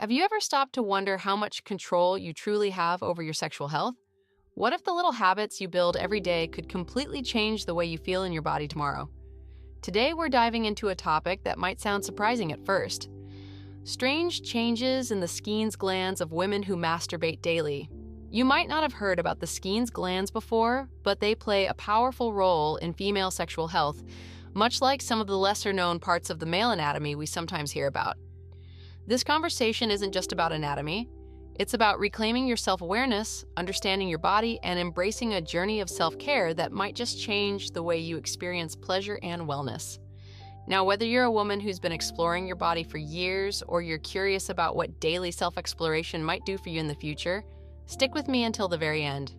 Have you ever stopped to wonder how much control you truly have over your sexual health? What if the little habits you build every day could completely change the way you feel in your body tomorrow? Today, we're diving into a topic that might sound surprising at first: strange changes in the Skene's glands of women who masturbate daily. You might not have heard about the Skene's glands before, but they play a powerful role in female sexual health, much like some of the lesser-known parts of the male anatomy we sometimes hear about. This conversation isn't just about anatomy. It's about reclaiming your self-awareness, understanding your body, and embracing a journey of self-care that might just change the way you experience pleasure and wellness. Now, whether you're a woman who's been exploring your body for years or you're curious about what daily self-exploration might do for you in the future, stick with me until the very end.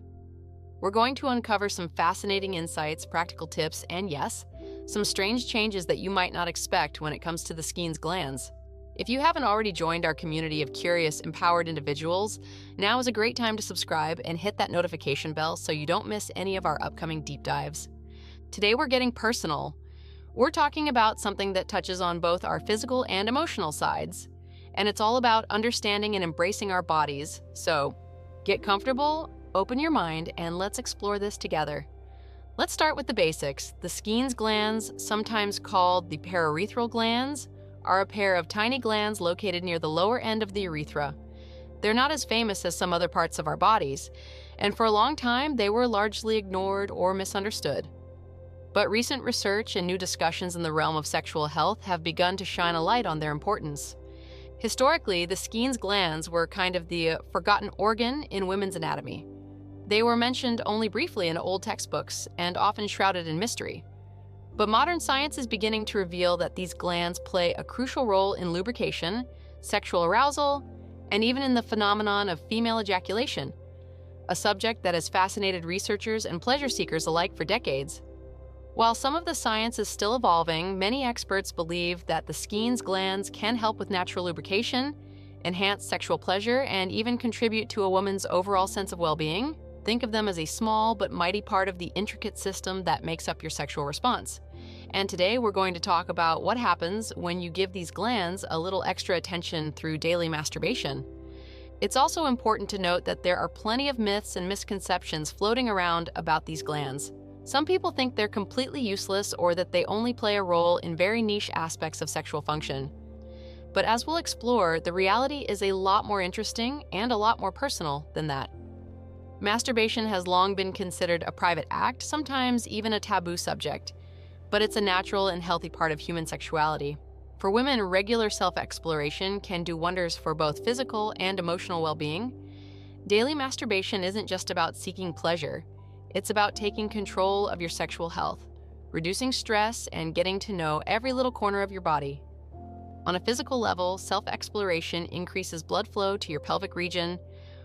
We're going to uncover some fascinating insights, practical tips, and yes, some strange changes that you might not expect when it comes to the Skene's glands. If you haven't already joined our community of curious, empowered individuals, now is a great time to subscribe and hit that notification bell so you don't miss any of our upcoming deep dives. Today we're getting personal. We're talking about something that touches on both our physical and emotional sides, and it's all about understanding and embracing our bodies. So, get comfortable, open your mind, and let's explore this together. Let's start with the basics. The Skene's glands, sometimes called the paraurethral glands, are a pair of tiny glands located near the lower end of the urethra. They're not as famous as some other parts of our bodies, and for a long time they were largely ignored or misunderstood. But recent research and new discussions in the realm of sexual health have begun to shine a light on their importance. Historically, the Skene's glands were kind of the forgotten organ in women's anatomy. They were mentioned only briefly in old textbooks and often shrouded in mystery. But modern science is beginning to reveal that these glands play a crucial role in lubrication, sexual arousal, and even in the phenomenon of female ejaculation, a subject that has fascinated researchers and pleasure seekers alike for decades. While some of the science is still evolving, many experts believe that the Skene's glands can help with natural lubrication, enhance sexual pleasure, and even contribute to a woman's overall sense of well-being. Think of them as a small but mighty part of the intricate system that makes up your sexual response. And today we're going to talk about what happens when you give these glands a little extra attention through daily masturbation. It's also important to note that there are plenty of myths and misconceptions floating around about these glands. Some people think they're completely useless or that they only play a role in very niche aspects of sexual function. But as we'll explore, the reality is a lot more interesting and a lot more personal than that. Masturbation has long been considered a private act, sometimes even a taboo subject, but it's a natural and healthy part of human sexuality. For women, regular self-exploration can do wonders for both physical and emotional well-being. Daily masturbation isn't just about seeking pleasure, it's about taking control of your sexual health, reducing stress, and getting to know every little corner of your body. On a physical level, self-exploration increases blood flow to your pelvic region,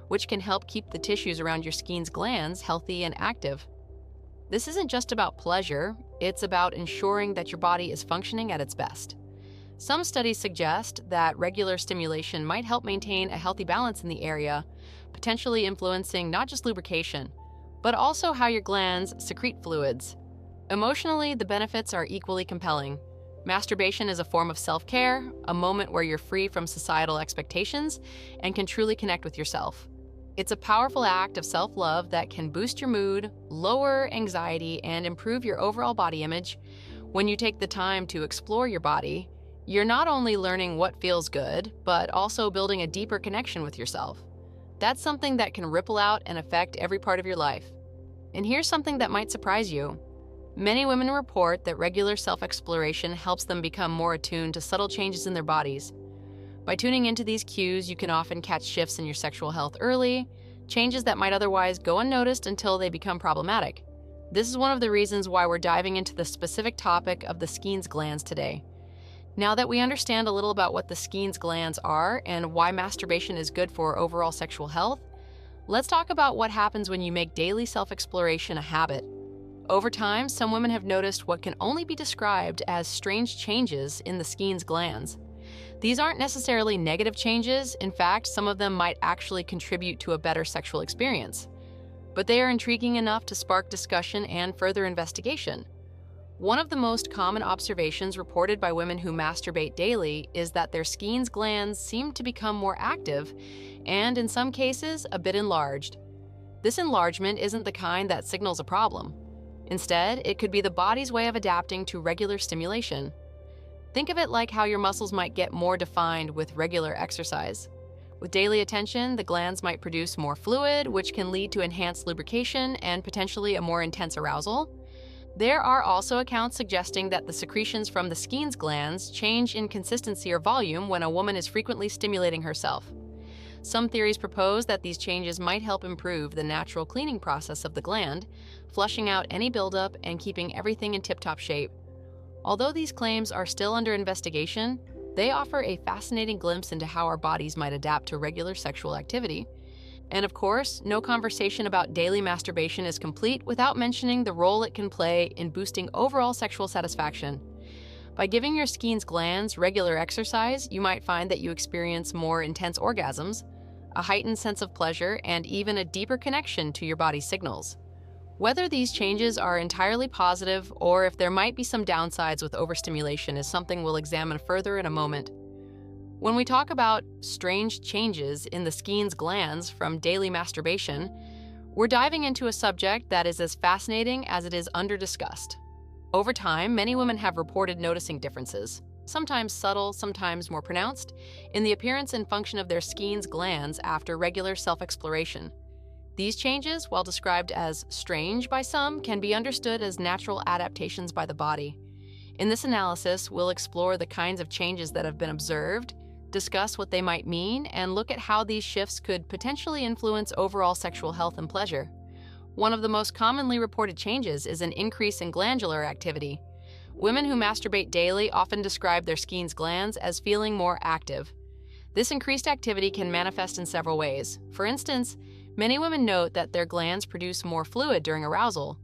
which can help keep the tissues around your Skene's glands healthy and active. This isn't just about pleasure, it's about ensuring that your body is functioning at its best. Some studies suggest that regular stimulation might help maintain a healthy balance in the area, potentially influencing not just lubrication, but also how your glands secrete fluids. Emotionally, the benefits are equally compelling. Masturbation is a form of self-care, a moment where you're free from societal expectations and can truly connect with yourself. It's a powerful act of self-love that can boost your mood, lower anxiety, and improve your overall body image. When you take the time to explore your body, you're not only learning what feels good, but also building a deeper connection with yourself. That's something that can ripple out and affect every part of your life. And here's something that might surprise you. Many women report that regular self-exploration helps them become more attuned to subtle changes in their bodies. By tuning into these cues, you can often catch shifts in your sexual health early, changes that might otherwise go unnoticed until they become problematic. This is one of the reasons why we're diving into the specific topic of the Skene's glands today. Now that we understand a little about what the Skene's glands are and why masturbation is good for overall sexual health, let's talk about what happens when you make daily self-exploration a habit. Over time, some women have noticed what can only be described as strange changes in the Skene's glands. These aren't necessarily negative changes. In fact, some of them might actually contribute to a better sexual experience. But they are intriguing enough to spark discussion and further investigation. One of the most common observations reported by women who masturbate daily is that their Skene's glands seem to become more active and, in some cases, a bit enlarged. This enlargement isn't the kind that signals a problem. Instead, it could be the body's way of adapting to regular stimulation. Think of it like how your muscles might get more defined with regular exercise. With daily attention, the glands might produce more fluid, which can lead to enhanced lubrication and potentially a more intense arousal. There are also accounts suggesting that the secretions from the Skene's glands change in consistency or volume when a woman is frequently stimulating herself. Some theories propose that these changes might help improve the natural cleaning process of the gland, flushing out any buildup and keeping everything in tip-top shape. Although these claims are still under investigation, they offer a fascinating glimpse into how our bodies might adapt to regular sexual activity. And of course, no conversation about daily masturbation is complete without mentioning the role it can play in boosting overall sexual satisfaction. By giving your Skene's glands regular exercise, you might find that you experience more intense orgasms, a heightened sense of pleasure, and even a deeper connection to your body's signals. Whether these changes are entirely positive or if there might be some downsides with overstimulation is something we'll examine further in a moment. When we talk about strange changes in the Skene's glands from daily masturbation, we're diving into a subject that is as fascinating as it is under-discussed. Over time, many women have reported noticing differences, sometimes subtle, sometimes more pronounced, in the appearance and function of their Skene's glands after regular self-exploration. These changes, while described as strange by some, can be understood as natural adaptations by the body. In this analysis, we'll explore the kinds of changes that have been observed, discuss what they might mean, and look at how these shifts could potentially influence overall sexual health and pleasure. One of the most commonly reported changes is an increase in glandular activity. Women who masturbate daily often describe their Skene's glands as feeling more active. This increased activity can manifest in several ways. For instance, many women note that their glands produce more fluid during arousal.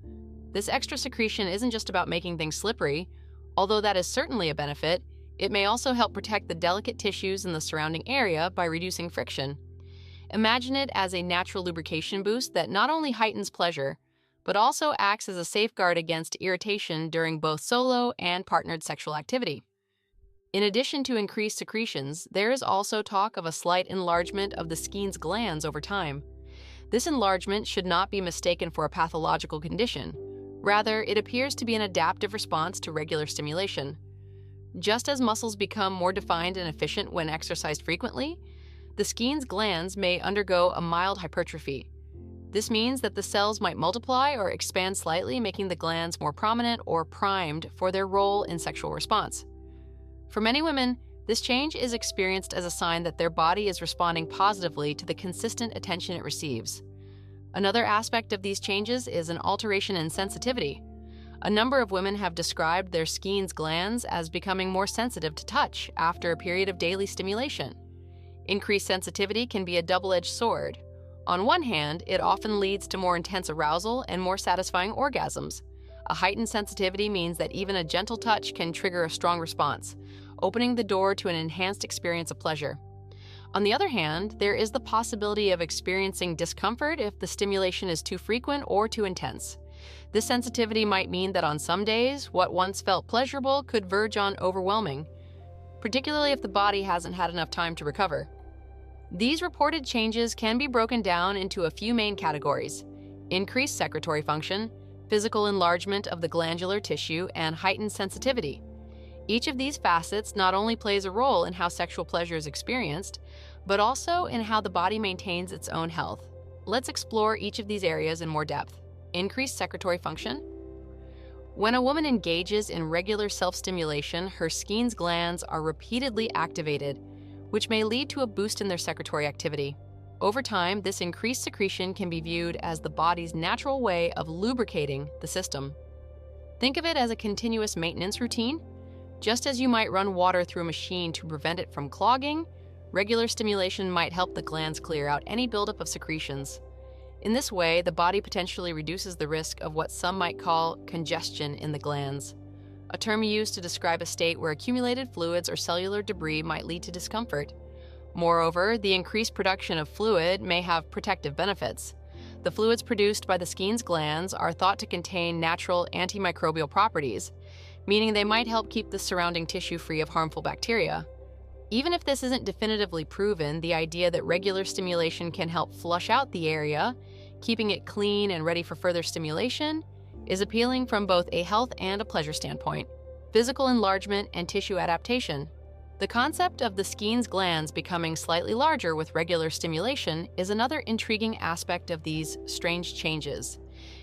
This extra secretion isn't just about making things slippery. Although that is certainly a benefit, it may also help protect the delicate tissues in the surrounding area by reducing friction. Imagine it as a natural lubrication boost that not only heightens pleasure, but also acts as a safeguard against irritation during both solo and partnered sexual activity. In addition to increased secretions, there is also talk of a slight enlargement of the Skene's glands over time. This enlargement should not be mistaken for a pathological condition. Rather, it appears to be an adaptive response to regular stimulation. Just as muscles become more defined and efficient when exercised frequently, the Skene's glands may undergo a mild hypertrophy. This means that the cells might multiply or expand slightly, making the glands more prominent or primed for their role in sexual response. For many women, this change is experienced as a sign that their body is responding positively to the consistent attention it receives. Another aspect of these changes is an alteration in sensitivity. A number of women have described their Skene's glands as becoming more sensitive to touch after a period of daily stimulation. Increased sensitivity can be a double-edged sword. On one hand, it often leads to more intense arousal and more satisfying orgasms. A heightened sensitivity means that even a gentle touch can trigger a strong response, opening the door to an enhanced experience of pleasure. On the other hand, there is the possibility of experiencing discomfort if the stimulation is too frequent or too intense. This sensitivity might mean that on some days, what once felt pleasurable could verge on overwhelming, particularly if the body hasn't had enough time to recover. These reported changes can be broken down into a few main categories: increased secretory function, physical enlargement of the glandular tissue, and heightened sensitivity. Each of these facets not only plays a role in how sexual pleasure is experienced, but also in how the body maintains its own health. Let's explore each of these areas in more depth. Increased secretory function. When a woman engages in regular self-stimulation, her Skene's glands are repeatedly activated, which may lead to a boost in their secretory activity. Over time, this increased secretion can be viewed as the body's natural way of lubricating the system. Think of it as a continuous maintenance routine. Just as you might run water through a machine to prevent it from clogging, regular stimulation might help the glands clear out any buildup of secretions. In this way, the body potentially reduces the risk of what some might call congestion in the glands, a term used to describe a state where accumulated fluids or cellular debris might lead to discomfort. Moreover, the increased production of fluid may have protective benefits. The fluids produced by the Skene's glands are thought to contain natural antimicrobial properties. meaning they might help keep the surrounding tissue free of harmful bacteria. Even if this isn't definitively proven, the idea that regular stimulation can help flush out the area, keeping it clean and ready for further stimulation, is appealing from both a health and a pleasure standpoint. Physical enlargement and tissue adaptation. The concept of the Skene's glands becoming slightly larger with regular stimulation is another intriguing aspect of these strange changes.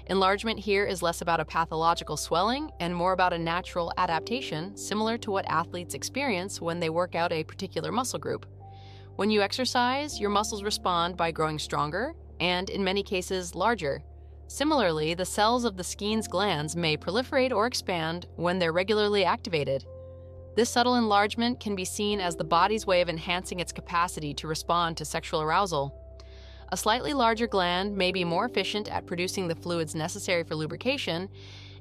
Enlargement here is less about a pathological swelling and more about a natural adaptation, similar to what athletes experience when they work out a particular muscle group. When you exercise, your muscles respond by growing stronger and, in many cases, larger. Similarly, the cells of the Skene's glands may proliferate or expand when they're regularly activated. This subtle enlargement can be seen as the body's way of enhancing its capacity to respond to sexual arousal. A slightly larger gland may be more efficient at producing the fluids necessary for lubrication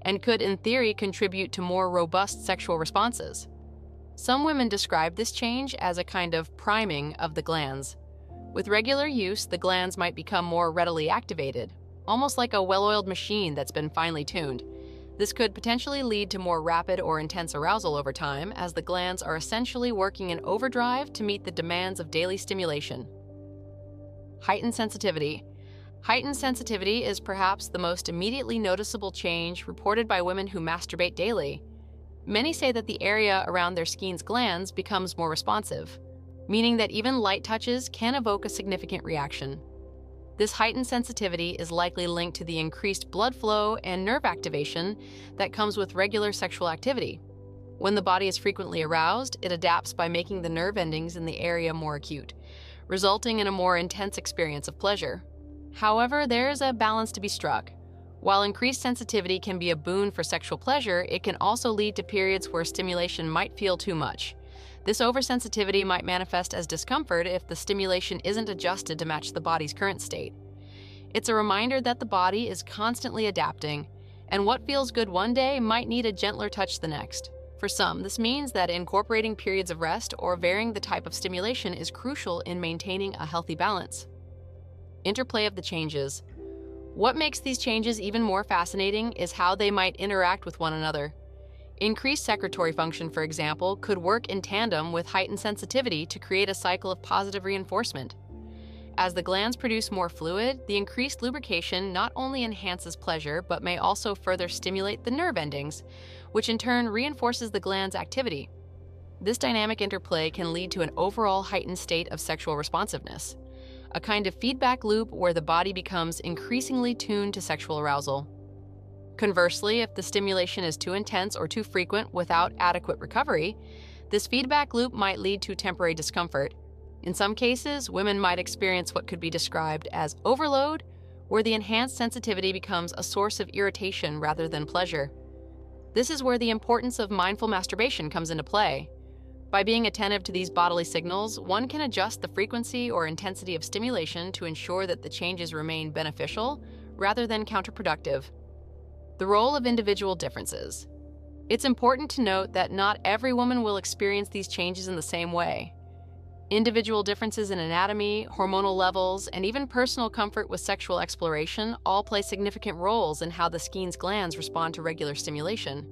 and could, in theory, contribute to more robust sexual responses. Some women describe this change as a kind of priming of the glands. With regular use, the glands might become more readily activated, almost like a well-oiled machine that's been finely tuned. This could potentially lead to more rapid or intense arousal over time, as the glands are essentially working in overdrive to meet the demands of daily stimulation. Heightened sensitivity. Heightened sensitivity is perhaps the most immediately noticeable change reported by women who masturbate daily. Many say that the area around their Skene's glands becomes more responsive, meaning that even light touches can evoke a significant reaction. This heightened sensitivity is likely linked to the increased blood flow and nerve activation that comes with regular sexual activity. When the body is frequently aroused, it adapts by making the nerve endings in the area more acute, resulting in a more intense experience of pleasure. However, there is a balance to be struck. While increased sensitivity can be a boon for sexual pleasure, it can also lead to periods where stimulation might feel too much. This oversensitivity might manifest as discomfort if the stimulation isn't adjusted to match the body's current state. It's a reminder that the body is constantly adapting, and what feels good one day might need a gentler touch the next. For some, this means that incorporating periods of rest or varying the type of stimulation is crucial in maintaining a healthy balance. Interplay of the changes. What makes these changes even more fascinating is how they might interact with one another. Increased secretory function, for example, could work in tandem with heightened sensitivity to create a cycle of positive reinforcement. As the glands produce more fluid, the increased lubrication not only enhances pleasure but may also further stimulate the nerve endings, which in turn reinforces the gland's activity. This dynamic interplay can lead to an overall heightened state of sexual responsiveness, a kind of feedback loop where the body becomes increasingly tuned to sexual arousal. Conversely, if the stimulation is too intense or too frequent without adequate recovery, this feedback loop might lead to temporary discomfort. In some cases, women might experience what could be described as overload, where the enhanced sensitivity becomes a source of irritation rather than pleasure. This is where the importance of mindful masturbation comes into play. By being attentive to these bodily signals, one can adjust the frequency or intensity of stimulation to ensure that the changes remain beneficial rather than counterproductive. The role of individual differences. It's important to note that not every woman will experience these changes in the same way. Individual differences in anatomy, hormonal levels, and even personal comfort with sexual exploration all play significant roles in how the Skene's glands respond to regular stimulation.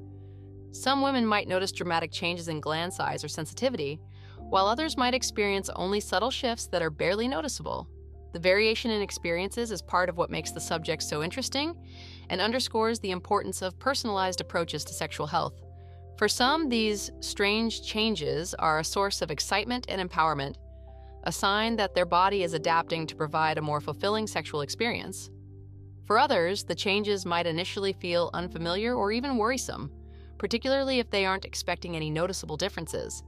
Some women might notice dramatic changes in gland size or sensitivity, while others might experience only subtle shifts that are barely noticeable. The variation in experiences is part of what makes the subject so interesting and underscores the importance of personalized approaches to sexual health. For some, these strange changes are a source of excitement and empowerment, a sign that their body is adapting to provide a more fulfilling sexual experience. For others, the changes might initially feel unfamiliar or even worrisome, particularly if they aren't expecting any noticeable differences.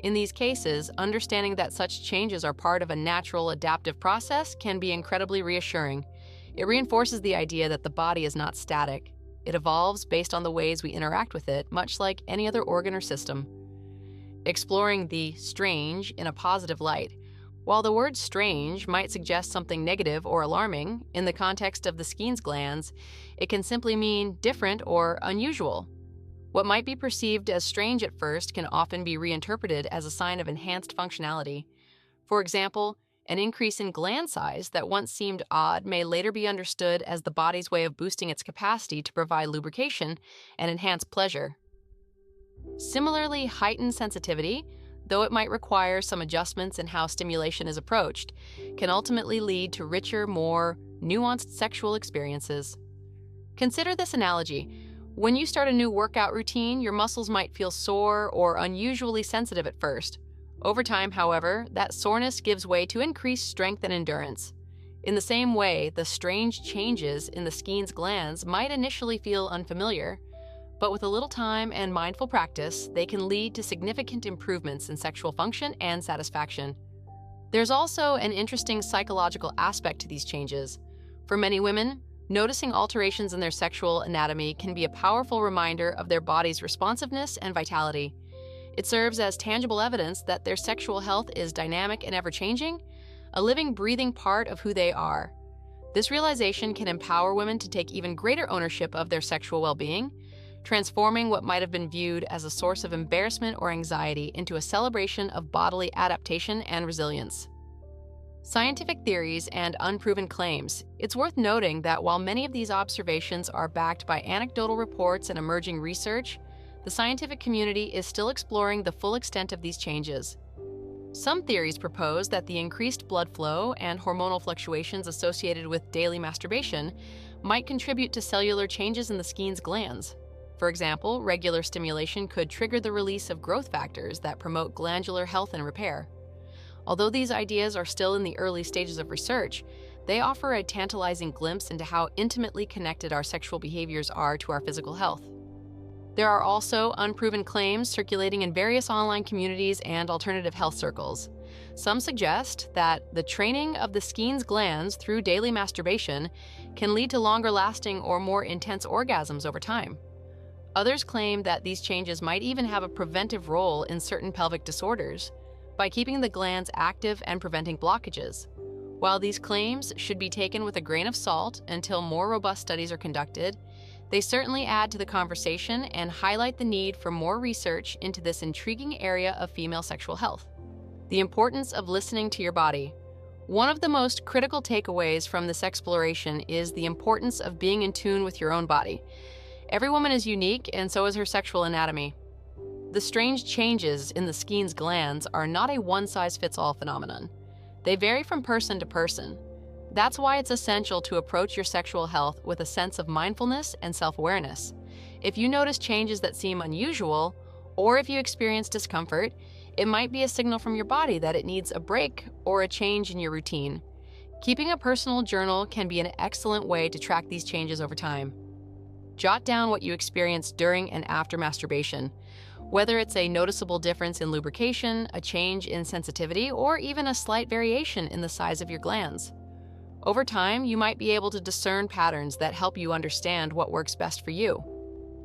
In these cases, understanding that such changes are part of a natural adaptive process can be incredibly reassuring. It reinforces the idea that the body is not static. It evolves based on the ways we interact with it, much like any other organ or system. Exploring the strange in a positive light. While the word strange might suggest something negative or alarming, in the context of the Skene's glands, it can simply mean different or unusual. What might be perceived as strange at first can often be reinterpreted as a sign of enhanced functionality. For example, an increase in gland size that once seemed odd may later be understood as the body's way of boosting its capacity to provide lubrication and enhance pleasure. Similarly, heightened sensitivity, though it might require some adjustments in how stimulation is approached, can ultimately lead to richer, more nuanced sexual experiences. Consider this analogy. When you start a new workout routine, your muscles might feel sore or unusually sensitive at first. Over time, however, that soreness gives way to increased strength and endurance. In the same way, the strange changes in the Skene's glands might initially feel unfamiliar, but with a little time and mindful practice, they can lead to significant improvements in sexual function and satisfaction. There's also an interesting psychological aspect to these changes. For many women, noticing alterations in their sexual anatomy can be a powerful reminder of their body's responsiveness and vitality. It serves as tangible evidence that their sexual health is dynamic and ever-changing, a living, breathing part of who they are. This realization can empower women to take even greater ownership of their sexual well-being, transforming what might have been viewed as a source of embarrassment or anxiety into a celebration of bodily adaptation and resilience. Scientific theories and unproven claims. It's worth noting that while many of these observations are backed by anecdotal reports and emerging research, the scientific community is still exploring the full extent of these changes. Some theories propose that the increased blood flow and hormonal fluctuations associated with daily masturbation might contribute to cellular changes in the Skene's glands. For example, regular stimulation could trigger the release of growth factors that promote glandular health and repair. Although these ideas are still in the early stages of research, they offer a tantalizing glimpse into how intimately connected our sexual behaviors are to our physical health. There are also unproven claims circulating in various online communities and alternative health circles. Some suggest that the training of the Skene's glands through daily masturbation can lead to longer-lasting or more intense orgasms over time. Others claim that these changes might even have a preventive role in certain pelvic disorders by keeping the glands active and preventing blockages. While these claims should be taken with a grain of salt until more robust studies are conducted, they certainly add to the conversation and highlight the need for more research into this intriguing area of female sexual health. The importance of listening to your body. One of the most critical takeaways from this exploration is the importance of being in tune with your own body. Every woman is unique, and so is her sexual anatomy. The strange changes in the Skene's glands are not a one-size-fits-all phenomenon. They vary from person to person. That's why it's essential to approach your sexual health with a sense of mindfulness and self-awareness. If you notice changes that seem unusual, or if you experience discomfort, it might be a signal from your body that it needs a break or a change in your routine. Keeping a personal journal can be an excellent way to track these changes over time. Jot down what you experience during and after masturbation. Whether it's a noticeable difference in lubrication, a change in sensitivity, or even a slight variation in the size of your glands. Over time, you might be able to discern patterns that help you understand what works best for you.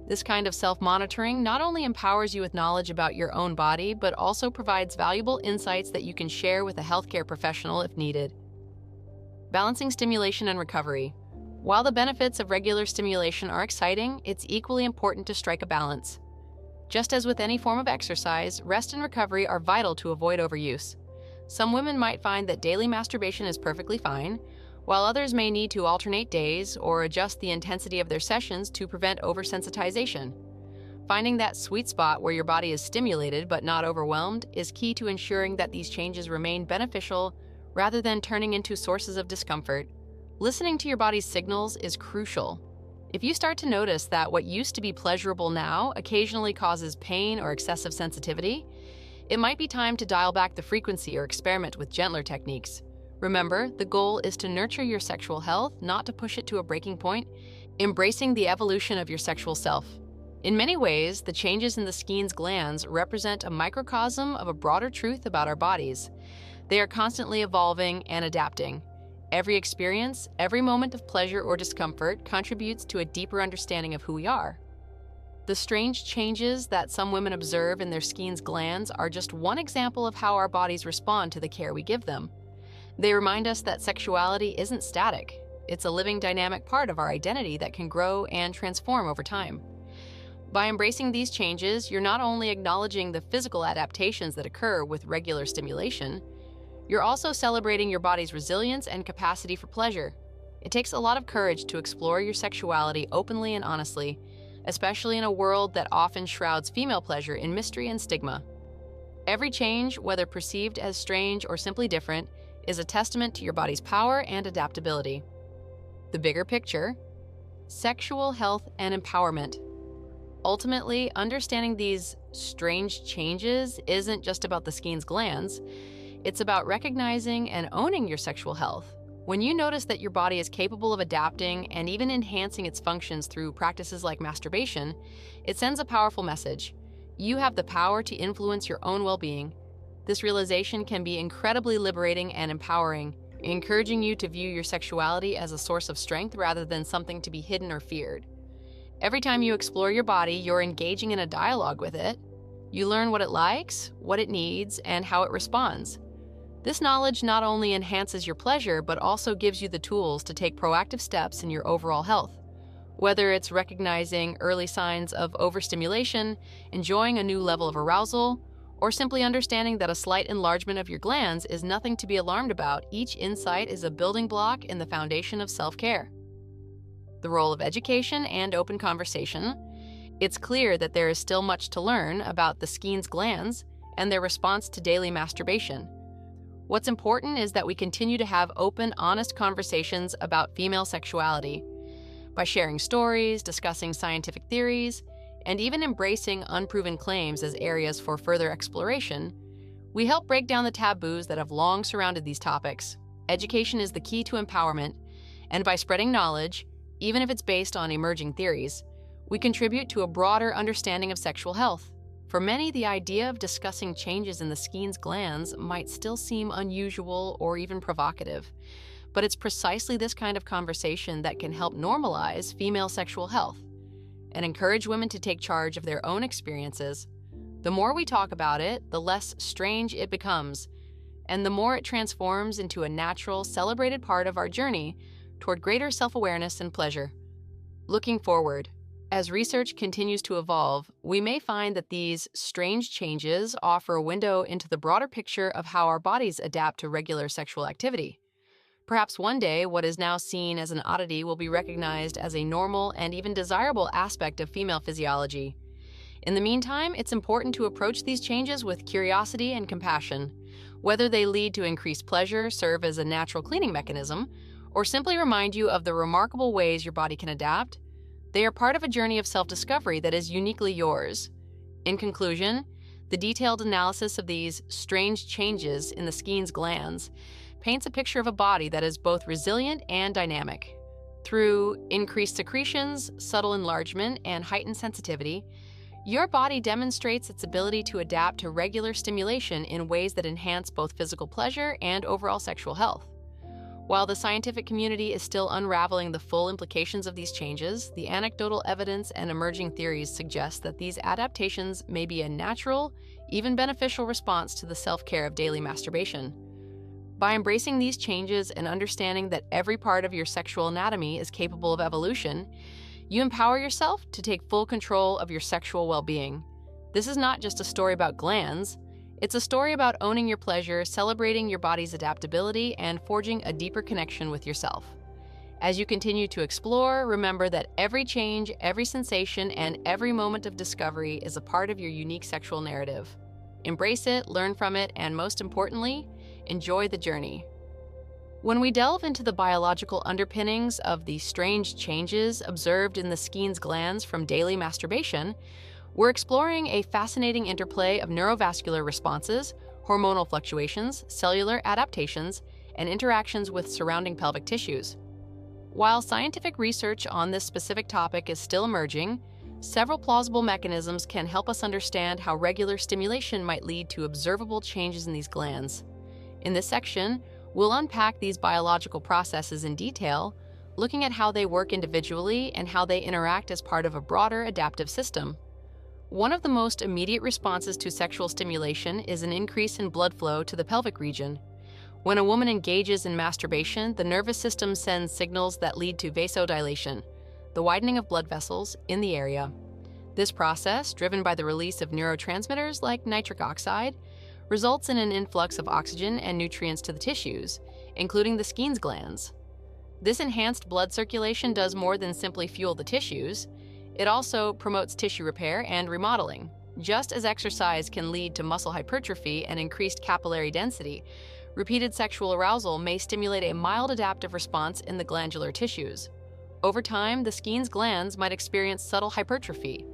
This kind of self-monitoring not only empowers you with knowledge about your own body, but also provides valuable insights that you can share with a healthcare professional if needed. Balancing stimulation and recovery. While the benefits of regular stimulation are exciting, it's equally important to strike a balance. Just as with any form of exercise, rest and recovery are vital to avoid overuse. Some women might find that daily masturbation is perfectly fine, while others may need to alternate days or adjust the intensity of their sessions to prevent oversensitization. Finding that sweet spot where your body is stimulated but not overwhelmed is key to ensuring that these changes remain beneficial rather than turning into sources of discomfort. Listening to your body's signals is crucial. If you start to notice that what used to be pleasurable now occasionally causes pain or excessive sensitivity, it might be time to dial back the frequency or experiment with gentler techniques. Remember, the goal is to nurture your sexual health, not to push it to a breaking point, embracing the evolution of your sexual self. In many ways, the changes in the Skene's glands represent a microcosm of a broader truth about our bodies. They are constantly evolving and adapting. Every experience, every moment of pleasure or discomfort contributes to a deeper understanding of who we are. The strange changes that some women observe in their Skene's glands are just one example of how our bodies respond to the care we give them. They remind us that sexuality isn't static. It's a living, dynamic part of our identity that can grow and transform over time. By embracing these changes, you're not only acknowledging the physical adaptations that occur with regular stimulation, you're also celebrating your body's resilience and capacity for pleasure. It takes a lot of courage to explore your sexuality openly and honestly, especially in a world that often shrouds female pleasure in mystery and stigma. Every change, whether perceived as strange or simply different, is a testament to your body's power and adaptability. The bigger picture: sexual health and empowerment. Ultimately, understanding these strange changes isn't just about the Skene's glands. It's about recognizing and owning your sexual health. When you notice that your body is capable of adapting and even enhancing its functions through practices like masturbation, it sends a powerful message. You have the power to influence your own well-being. This realization can be incredibly liberating and empowering, encouraging you to view your sexuality as a source of strength rather than something to be hidden or feared. Every time you explore your body, you're engaging in a dialogue with it. You learn what it likes, what it needs, and how it responds. This knowledge not only enhances your pleasure, but also gives you the tools to take proactive steps in your overall health. Whether it's recognizing early signs of overstimulation, enjoying a new level of arousal, or simply understanding that a slight enlargement of your glands is nothing to be alarmed about, each insight is a building block in the foundation of self-care. The role of education and open conversation. It's clear that there is still much to learn about the Skene's glands and their response to daily masturbation. What's important is that we continue to have open, honest conversations about female sexuality. By sharing stories, discussing scientific theories, and even embracing unproven claims as areas for further exploration, we help break down the taboos that have long surrounded these topics. Education is the key to empowerment, and by spreading knowledge, even if it's based on emerging theories, we contribute to a broader understanding of sexual health. For many, the idea of discussing changes in the Skene's glands might still seem unusual or even provocative, but it's precisely this kind of conversation that can help normalize female sexual health and encourage women to take charge of their own experiences. The more we talk about it, the less strange it becomes, and the more it transforms into a natural, celebrated part of our journey toward greater self-awareness and pleasure. Looking forward, as research continues to evolve, we may find that these strange changes offer a window into the broader picture of how our bodies adapt to regular sexual activity. Perhaps one day, what is now seen as an oddity will be recognized as a normal and even desirable aspect of female physiology. In the meantime, it's important to approach these changes with curiosity and compassion. Whether they lead to increased pleasure, serve as a natural cleaning mechanism, or simply remind you of the remarkable ways your body can adapt, they are part of a journey of self-discovery that is uniquely yours. In conclusion, the detailed analysis of these strange changes in the Skene's glands paints a picture of a body that is both resilient and dynamic. Through increased secretions, subtle enlargement, and heightened sensitivity, your body demonstrates its ability to adapt to regular stimulation in ways that enhance both physical pleasure and overall sexual health. While the scientific community is still unraveling the full implications of these changes, the anecdotal evidence and emerging theories suggest that these adaptations may be a natural, even beneficial response to the self-care of daily masturbation. By embracing these changes and understanding that every part of your sexual anatomy is capable of evolution, you empower yourself to take full control of your sexual well-being. This is not just a story about glands. It's a story about owning your pleasure, celebrating your body's adaptability, and forging a deeper connection with yourself. As you continue to explore, remember that every change, every sensation, and every moment of discovery is a part of your unique sexual narrative. Embrace it, learn from it, and most importantly, enjoy the journey. When we delve into the biological underpinnings of the strange changes observed in the Skene's glands from daily masturbation, we're exploring a fascinating interplay of neurovascular responses, hormonal fluctuations, cellular adaptations, and interactions with surrounding pelvic tissues. While scientific research on this specific topic is still emerging, several plausible mechanisms can help us understand how regular stimulation might lead to observable changes in these glands. In this section, we'll unpack these biological processes in detail, looking at how they work individually and how they interact as part of a broader adaptive system. One of the most immediate responses to sexual stimulation is an increase in blood flow to the pelvic region. When a woman engages in masturbation, the nervous system sends signals that lead to vasodilation, the widening of blood vessels in the area. This process, driven by the release of neurotransmitters like nitric oxide, results in an influx of oxygen and nutrients to the tissues, including the Skene's glands. This enhanced blood circulation does more than simply fuel the tissues. It also promotes tissue repair and remodeling. Just as exercise can lead to muscle hypertrophy and increased capillary density, repeated sexual arousal may stimulate a mild adaptive response in the glandular tissues. Over time, the Skene's glands might experience subtle hypertrophy,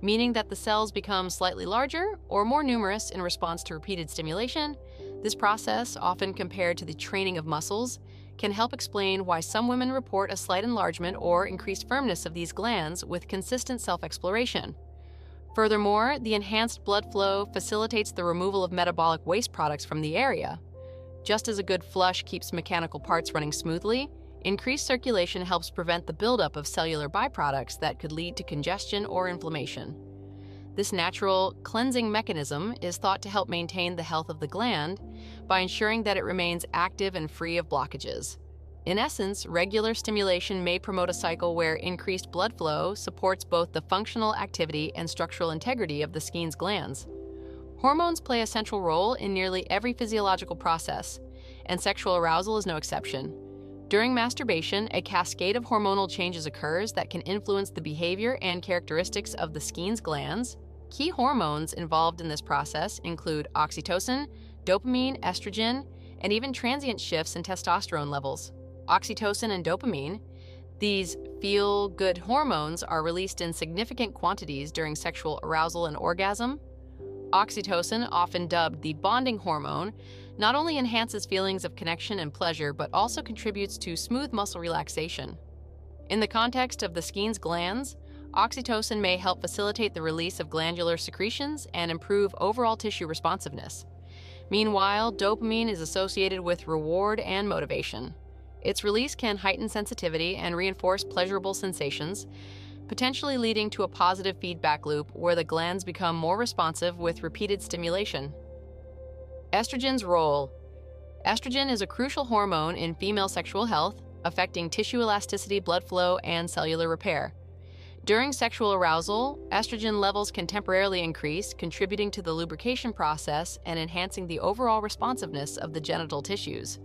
meaning that the cells become slightly larger or more numerous in response to repeated stimulation. This process, often compared to the training of muscles, can help explain why some women report a slight enlargement or increased firmness of these glands with consistent self-exploration. Furthermore, the enhanced blood flow facilitates the removal of metabolic waste products from the area. Just as a good flush keeps mechanical parts running smoothly, increased circulation helps prevent the buildup of cellular byproducts that could lead to congestion or inflammation. This natural cleansing mechanism is thought to help maintain the health of the gland by ensuring that it remains active and free of blockages. In essence, regular stimulation may promote a cycle where increased blood flow supports both the functional activity and structural integrity of the Skene's glands. Hormones play a central role in nearly every physiological process, and sexual arousal is no exception. During masturbation, a cascade of hormonal changes occurs that can influence the behavior and characteristics of the Skene's glands. Key hormones involved in this process include oxytocin, dopamine, estrogen, and even transient shifts in testosterone levels. Oxytocin and dopamine, these feel-good hormones, are released in significant quantities during sexual arousal and orgasm. Oxytocin, often dubbed the bonding hormone, not only enhances feelings of connection and pleasure, but also contributes to smooth muscle relaxation. In the context of the Skene's glands, oxytocin may help facilitate the release of glandular secretions and improve overall tissue responsiveness. Meanwhile, dopamine is associated with reward and motivation. Its release can heighten sensitivity and reinforce pleasurable sensations, potentially leading to a positive feedback loop where the glands become more responsive with repeated stimulation. Estrogen's role. Estrogen is a crucial hormone in female sexual health, affecting tissue elasticity, blood flow, and cellular repair. During sexual arousal, estrogen levels can temporarily increase, contributing to the lubrication process and enhancing the overall responsiveness of the genital tissues.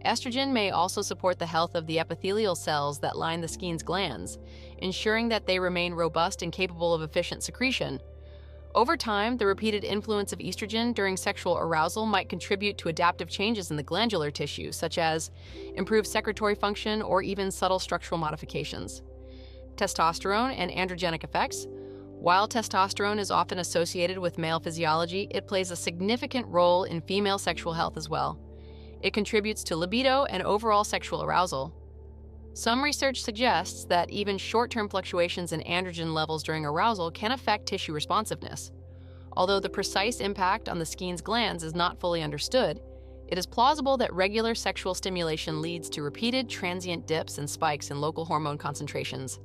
Estrogen may also support the health of the epithelial cells that line the Skene's glands, ensuring that they remain robust and capable of efficient secretion. Over time, the repeated influence of estrogen during sexual arousal might contribute to adaptive changes in the glandular tissue, such as improved secretory function or even subtle structural modifications. Testosterone and androgenic effects. While testosterone is often associated with male physiology, it plays a significant role in female sexual health as well. It contributes to libido and overall sexual arousal. Some research suggests that even short-term fluctuations in androgen levels during arousal can affect tissue responsiveness. Although the precise impact on the Skene's glands is not fully understood, it is plausible that regular sexual stimulation leads to repeated transient dips and spikes in local hormone concentrations.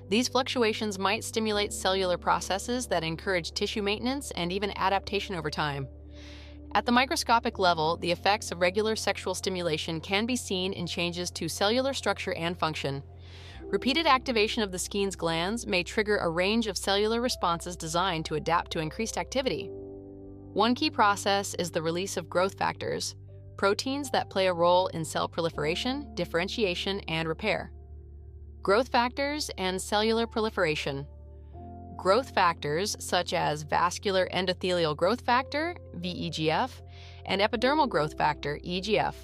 These fluctuations might stimulate cellular processes that encourage tissue maintenance and even adaptation over time. At the microscopic level, the effects of regular sexual stimulation can be seen in changes to cellular structure and function. Repeated activation of the Skene's glands may trigger a range of cellular responses designed to adapt to increased activity. One key process is the release of growth factors, proteins that play a role in cell proliferation, differentiation, and repair. Growth factors and cellular proliferation. Growth factors such as vascular endothelial growth factor, VEGF, and epidermal growth factor, EGF,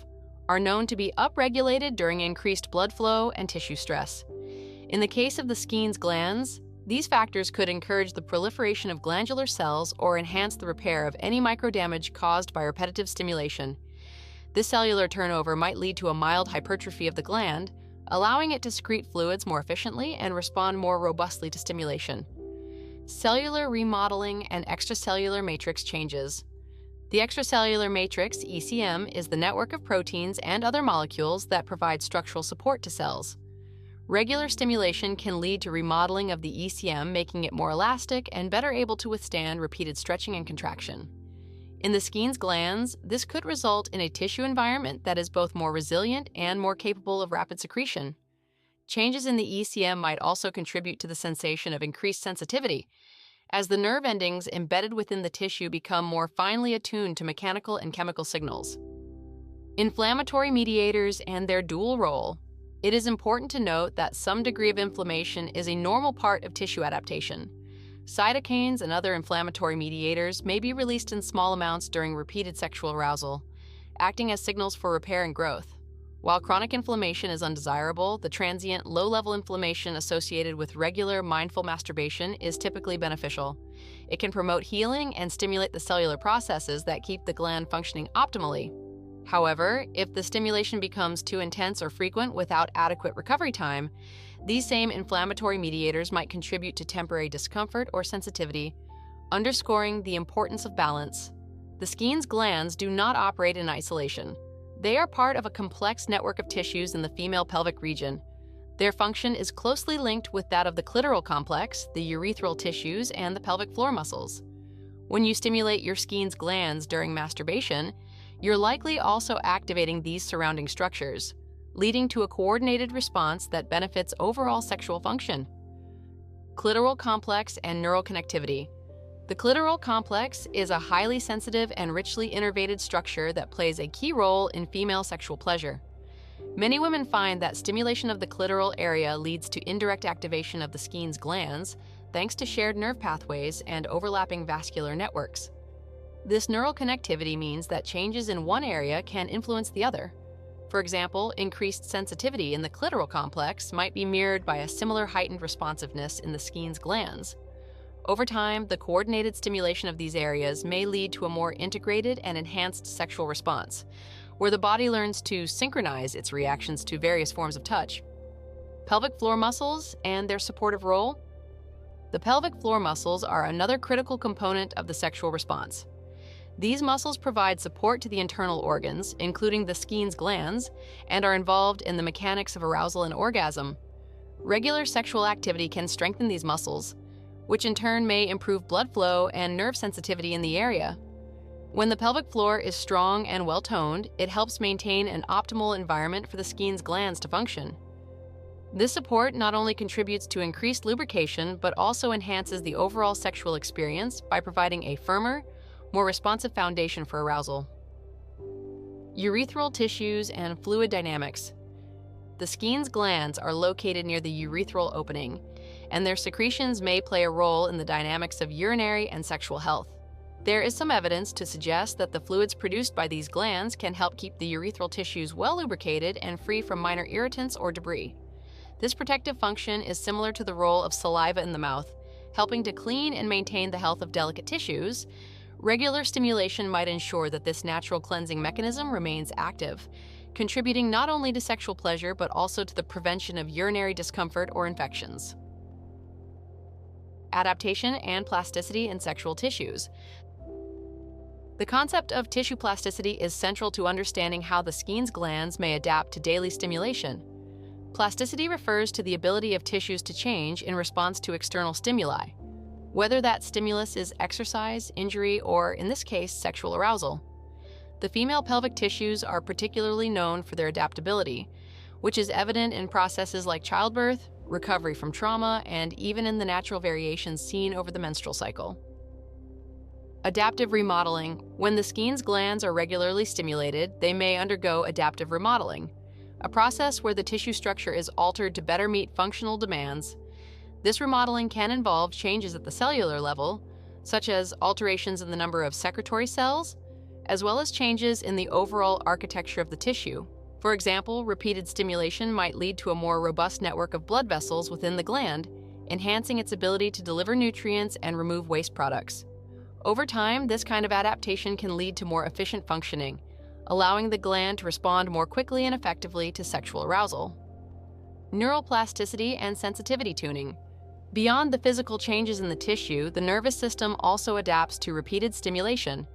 are known to be upregulated during increased blood flow and tissue stress. In the case of the Skene's glands, these factors could encourage the proliferation of glandular cells or enhance the repair of any microdamage caused by repetitive stimulation. This cellular turnover might lead to a mild hypertrophy of the gland, allowing it to secrete fluids more efficiently and respond more robustly to stimulation. Cellular remodeling and extracellular matrix changes. The extracellular matrix, ECM, is the network of proteins and other molecules that provide structural support to cells. Regular stimulation can lead to remodeling of the ECM, making it more elastic and better able to withstand repeated stretching and contraction. In the Skene's glands, this could result in a tissue environment that is both more resilient and more capable of rapid secretion. Changes in the ECM might also contribute to the sensation of increased sensitivity, as the nerve endings embedded within the tissue become more finely attuned to mechanical and chemical signals. Inflammatory mediators and their dual role. It is important to note that some degree of inflammation is a normal part of tissue adaptation. Cytokines and other inflammatory mediators may be released in small amounts during repeated sexual arousal, acting as signals for repair and growth. While chronic inflammation is undesirable, the transient, low-level inflammation associated with regular, mindful masturbation is typically beneficial. It can promote healing and stimulate the cellular processes that keep the gland functioning optimally. However, if the stimulation becomes too intense or frequent without adequate recovery time, these same inflammatory mediators might contribute to temporary discomfort or sensitivity, underscoring the importance of balance. The Skene's glands do not operate in isolation. They are part of a complex network of tissues in the female pelvic region. Their function is closely linked with that of the clitoral complex, the urethral tissues, and the pelvic floor muscles. When you stimulate your Skene's glands during masturbation, you're likely also activating these surrounding structures, leading to a coordinated response that benefits overall sexual function. Clitoral complex and neural connectivity. The clitoral complex is a highly sensitive and richly innervated structure that plays a key role in female sexual pleasure. Many women find that stimulation of the clitoral area leads to indirect activation of the Skene's glands, thanks to shared nerve pathways and overlapping vascular networks. This neural connectivity means that changes in one area can influence the other. For example, increased sensitivity in the clitoral complex might be mirrored by a similar heightened responsiveness in the Skene's glands. Over time, the coordinated stimulation of these areas may lead to a more integrated and enhanced sexual response, where the body learns to synchronize its reactions to various forms of touch. Pelvic floor muscles and their supportive role. The pelvic floor muscles are another critical component of the sexual response. These muscles provide support to the internal organs, including the Skene's glands, and are involved in the mechanics of arousal and orgasm. Regular sexual activity can strengthen these muscles, which in turn may improve blood flow and nerve sensitivity in the area. When the pelvic floor is strong and well-toned, it helps maintain an optimal environment for the Skene's glands to function. This support not only contributes to increased lubrication, but also enhances the overall sexual experience by providing a firmer, more responsive foundation for arousal. Urethral tissues and fluid dynamics. The Skene's glands are located near the urethral opening, and their secretions may play a role in the dynamics of urinary and sexual health. There is some evidence to suggest that the fluids produced by these glands can help keep the urethral tissues well lubricated and free from minor irritants or debris. This protective function is similar to the role of saliva in the mouth, helping to clean and maintain the health of delicate tissues. Regular stimulation might ensure that this natural cleansing mechanism remains active, contributing not only to sexual pleasure but also to the prevention of urinary discomfort or infections. Adaptation and plasticity in sexual tissues. The concept of tissue plasticity is central to understanding how the Skene's glands may adapt to daily stimulation. Plasticity refers to the ability of tissues to change in response to external stimuli, whether that stimulus is exercise, injury, or, in this case, sexual arousal. The female pelvic tissues are particularly known for their adaptability, which is evident in processes like childbirth, recovery from trauma, and even in the natural variations seen over the menstrual cycle. Adaptive remodeling. When the Skene's glands are regularly stimulated, they may undergo adaptive remodeling, a process where the tissue structure is altered to better meet functional demands. This remodeling can involve changes at the cellular level, such as alterations in the number of secretory cells, as well as changes in the overall architecture of the tissue. For example, repeated stimulation might lead to a more robust network of blood vessels within the gland, enhancing its ability to deliver nutrients and remove waste products. Over time, this kind of adaptation can lead to more efficient functioning, allowing the gland to respond more quickly and effectively to sexual arousal. Neuroplasticity and sensitivity tuning. Beyond the physical changes in the tissue, the nervous system also adapts to repeated stimulation.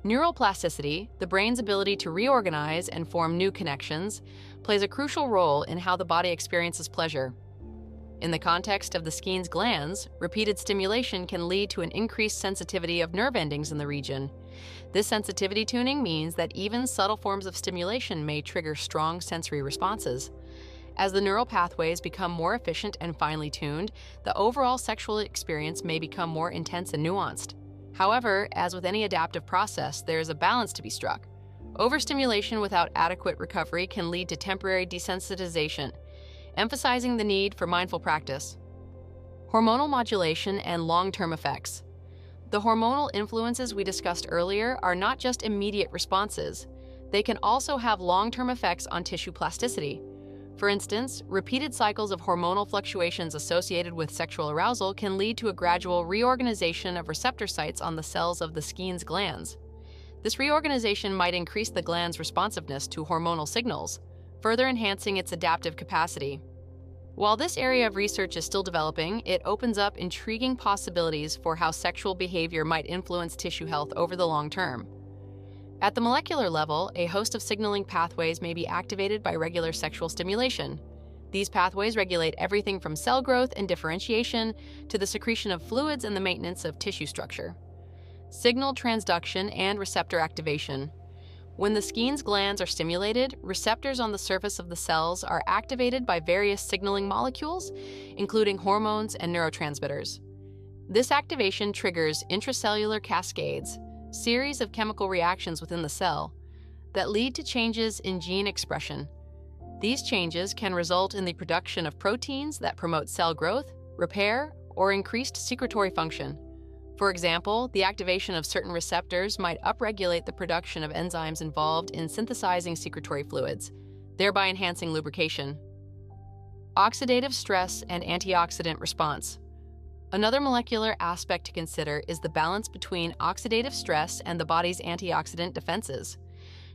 Neuroplasticity, the brain's ability to reorganize and form new connections, plays a crucial role in how the body experiences pleasure. In the context of the Skene's glands, repeated stimulation can lead to an increased sensitivity of nerve endings in the region. This sensitivity tuning means that even subtle forms of stimulation may trigger strong sensory responses. As the neural pathways become more efficient and finely tuned, the overall sexual experience may become more intense and nuanced. However, as with any adaptive process, there is a balance to be struck. Overstimulation without adequate recovery can lead to temporary desensitization, emphasizing the need for mindful practice. Hormonal modulation and long-term effects. The hormonal influences we discussed earlier are not just immediate responses. They can also have long-term effects on tissue plasticity. For instance, repeated cycles of hormonal fluctuations associated with sexual arousal can lead to a gradual reorganization of receptor sites on the cells of the Skene's glands. This reorganization might increase the gland's responsiveness to hormonal signals, further enhancing its adaptive capacity. While this area of research is still developing, it opens up intriguing possibilities for how sexual behavior might influence tissue health over the long term. At the molecular level, a host of signaling pathways may be activated by regular sexual stimulation. These pathways regulate everything from cell growth and differentiation to the secretion of fluids and the maintenance of tissue structure. Signal transduction and receptor activation. When the Skene's glands are stimulated, receptors on the surface of the cells are activated by various signaling molecules, including hormones and neurotransmitters. This activation triggers intracellular cascades, series of chemical reactions within the cell that lead to changes in gene expression. These changes can result in the production of proteins that promote cell growth, repair, or increased secretory function. For example, the activation of certain receptors might upregulate the production of enzymes involved in synthesizing secretory fluids, thereby enhancing lubrication. Oxidative stress and antioxidant response. Another molecular aspect to consider is the balance between oxidative stress and the body's antioxidant defenses.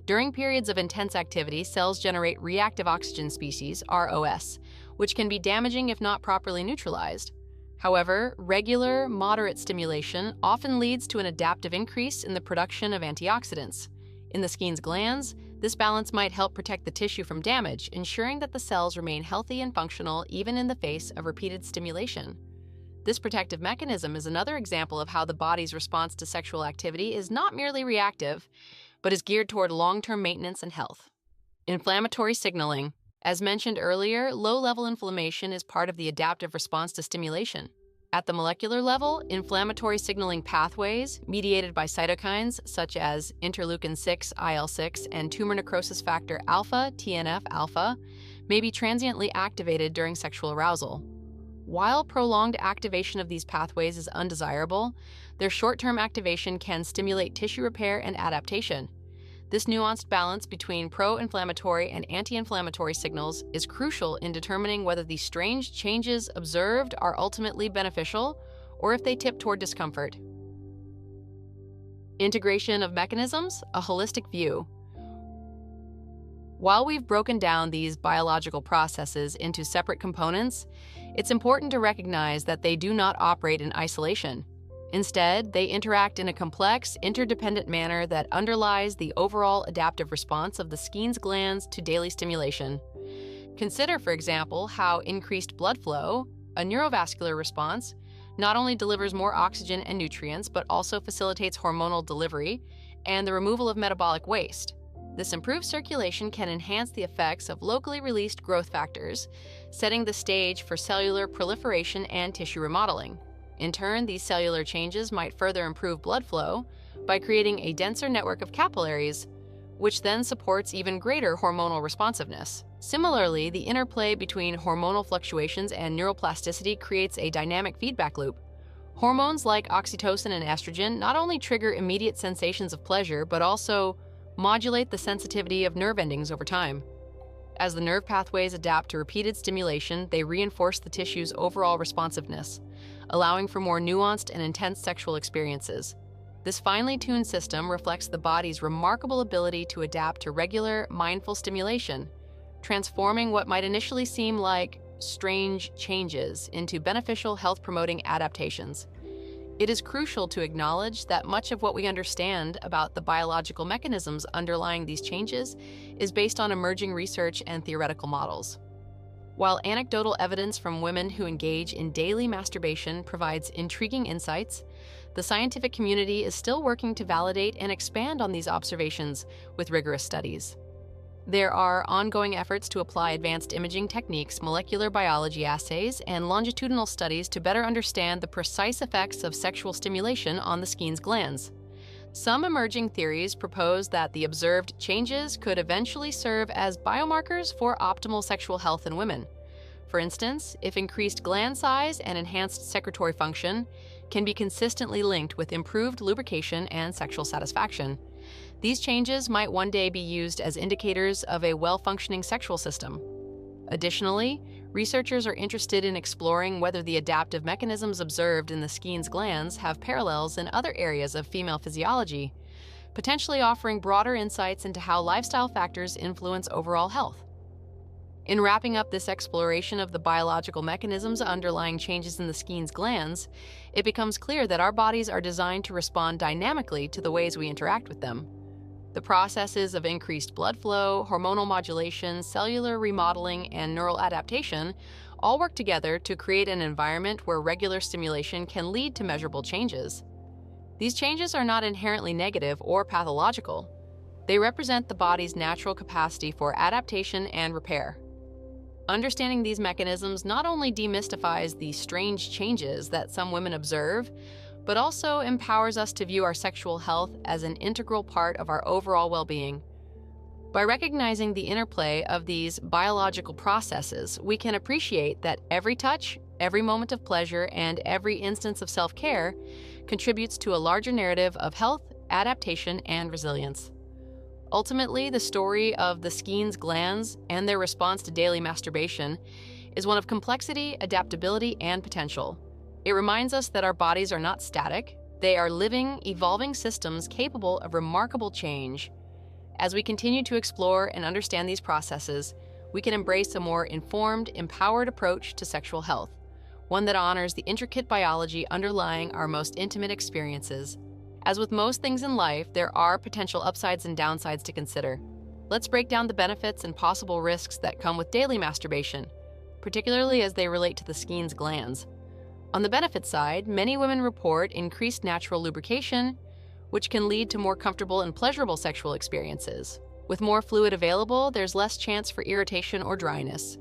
During periods of intense activity, cells generate reactive oxygen species, ROS, which can be damaging if not properly neutralized. However, regular, moderate stimulation often leads to an adaptive increase in the production of antioxidants. In the Skene's glands, this balance might help protect the tissue from damage, ensuring that the cells remain healthy and functional even in the face of repeated stimulation. This protective mechanism is another example of how the body's response to sexual activity is not merely reactive, but is geared toward long-term maintenance and health. Inflammatory signaling. As mentioned earlier, low-level inflammation is part of the adaptive response to stimulation. At the molecular level, inflammatory signaling pathways, mediated by cytokines such as interleukin-6, IL-6, and tumor necrosis factor alpha, TNF-alpha, may be transiently activated during sexual arousal. While prolonged activation of these pathways is undesirable, their short-term activation can stimulate tissue repair and adaptation. This nuanced balance between pro-inflammatory and anti-inflammatory signals is crucial in determining whether the strange changes observed are ultimately beneficial or if they tip toward discomfort. Integration of mechanisms, a holistic view. While we've broken down these biological processes into separate components, it's important to recognize that they do not operate in isolation. Instead, they interact in a complex, interdependent manner that underlies the overall adaptive response of the Skene's glands to daily stimulation. Consider, for example, how increased blood flow, a neurovascular response, not only delivers more oxygen and nutrients, but also facilitates hormonal delivery and the removal of metabolic waste. This improved circulation can enhance the effects of locally released growth factors, setting the stage for cellular proliferation and tissue remodeling. In turn, these cellular changes might further improve blood flow by creating a denser network of capillaries, which then supports even greater hormonal responsiveness. Similarly, the interplay between hormonal fluctuations and neuroplasticity creates a dynamic feedback loop. Hormones like oxytocin and estrogen not only trigger immediate sensations of pleasure, but also modulate the sensitivity of nerve endings over time. As the nerve pathways adapt to repeated stimulation, they reinforce the tissue's overall responsiveness, allowing for more nuanced and intense sexual experiences. This finely tuned system reflects the body's remarkable ability to adapt to regular, mindful stimulation, transforming what might initially seem like strange changes into beneficial health-promoting adaptations. It is crucial to acknowledge that much of what we understand about the biological mechanisms underlying these changes is based on emerging research and theoretical models. While anecdotal evidence from women who engage in daily masturbation provides intriguing insights, the scientific community is still working to validate and expand on these observations with rigorous studies. There are ongoing efforts to apply advanced imaging techniques, molecular biology assays, and longitudinal studies to better understand the precise effects of sexual stimulation on the Skene's glands. Some emerging theories propose that the observed changes could eventually serve as biomarkers for optimal sexual health in women. For instance, if increased gland size and enhanced secretory function can be consistently linked with improved lubrication and sexual satisfaction, these changes might one day be used as indicators of a well-functioning sexual system. Additionally, researchers are interested in exploring whether the adaptive mechanisms observed in the Skene's glands have parallels in other areas of female physiology, potentially offering broader insights into how lifestyle factors influence overall health. In wrapping up this exploration of the biological mechanisms underlying changes in the Skene's glands, it becomes clear that our bodies are designed to respond dynamically to the ways we interact with them. The processes of increased blood flow, hormonal modulation, cellular remodeling, and neural adaptation all work together to create an environment where regular stimulation can lead to measurable changes. These changes are not inherently negative or pathological. They represent the body's natural capacity for adaptation and repair. Understanding these mechanisms not only demystifies the strange changes that some women observe, but also empowers us to view our sexual health as an integral part of our overall well-being. By recognizing the interplay of these biological processes, we can appreciate that every touch, every moment of pleasure, and every instance of self-care contributes to a larger narrative of health, adaptation, and resilience. Ultimately, the story of the Skene's glands and their response to daily masturbation is one of complexity, adaptability, and potential. It reminds us that our bodies are not static. They are living, evolving systems capable of remarkable change. As we continue to explore and understand these processes, we can embrace a more informed, empowered approach to sexual health, one that honors the intricate biology underlying our most intimate experiences. As with most things in life, there are potential upsides and downsides to consider. Let's break down the benefits and possible risks that come with daily masturbation, particularly as they relate to the Skene's glands. On the benefit side, many women report increased natural lubrication, which can lead to more comfortable and pleasurable sexual experiences. With more fluid available, there's less chance for irritation or dryness,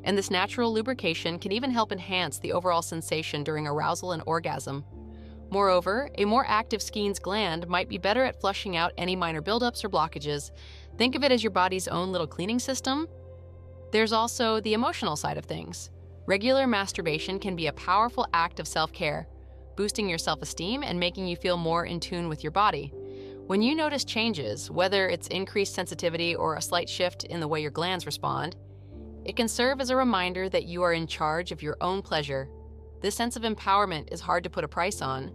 and this natural lubrication can even help enhance the overall sensation during arousal and orgasm. Moreover, a more active Skene's gland might be better at flushing out any minor buildups or blockages. Think of it as your body's own little cleaning system. There's also the emotional side of things. Regular masturbation can be a powerful act of self-care, boosting your self-esteem and making you feel more in tune with your body. When you notice changes, whether it's increased sensitivity or a slight shift in the way your glands respond, it can serve as a reminder that you are in charge of your own pleasure. This sense of empowerment is hard to put a price on.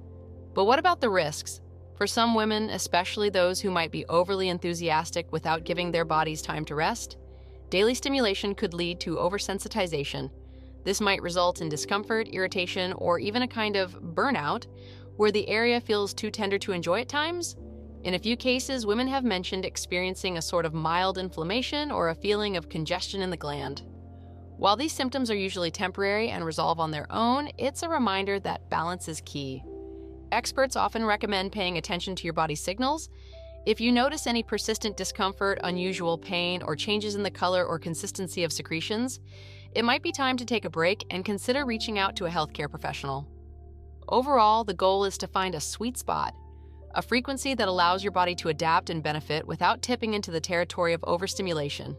But what about the risks? For some women, especially those who might be overly enthusiastic without giving their bodies time to rest, daily stimulation could lead to oversensitization. This might result in discomfort, irritation, or even a kind of burnout, where the area feels too tender to enjoy at times. In a few cases, women have mentioned experiencing a sort of mild inflammation or a feeling of congestion in the gland. While these symptoms are usually temporary and resolve on their own, it's a reminder that balance is key. Experts often recommend paying attention to your body's signals. If you notice any persistent discomfort, unusual pain, or changes in the color or consistency of secretions, it might be time to take a break and consider reaching out to a healthcare professional. Overall, the goal is to find a sweet spot, a frequency that allows your body to adapt and benefit without tipping into the territory of overstimulation.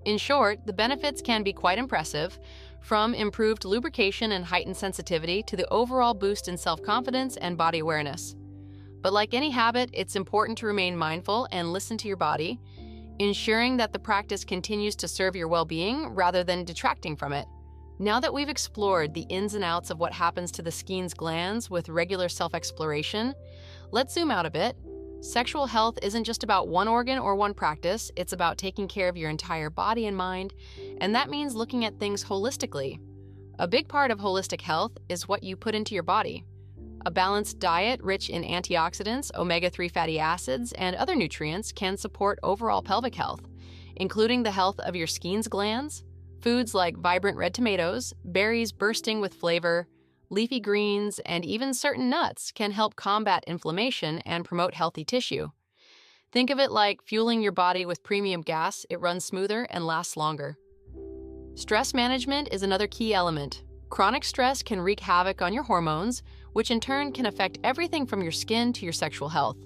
In short, the benefits can be quite impressive, from improved lubrication and heightened sensitivity to the overall boost in self-confidence and body awareness. But like any habit, it's important to remain mindful and listen to your body, ensuring that the practice continues to serve your well-being rather than detracting from it. Now that we've explored the ins and outs of what happens to the Skene's glands with regular self-exploration, let's zoom out a bit. Sexual health isn't just about one organ or one practice, it's about taking care of your entire body and mind, and that means looking at things holistically. A big part of holistic health is what you put into your body. A balanced diet rich in antioxidants, omega-3 fatty acids, and other nutrients can support overall pelvic health, including the health of your Skene's glands. Foods like vibrant red tomatoes, berries bursting with flavor, leafy greens, and even certain nuts can help combat inflammation and promote healthy tissue. Think of it like fueling your body with premium gas. It runs smoother and lasts longer. Stress management is another key element. Chronic stress can wreak havoc on your hormones, which in turn can affect everything from your skin to your sexual health.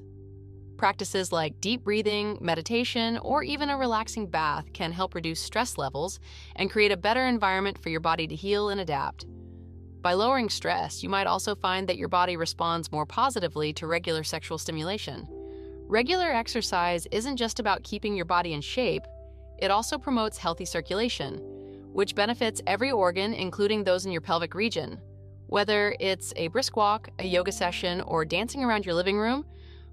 Practices like deep breathing, meditation, or even a relaxing bath can help reduce stress levels and create a better environment for your body to heal and adapt. By lowering stress, you might also find that your body responds more positively to regular sexual stimulation. Regular exercise isn't just about keeping your body in shape, it also promotes healthy circulation, which benefits every organ, including those in your pelvic region. Whether it's a brisk walk, a yoga session, or dancing around your living room,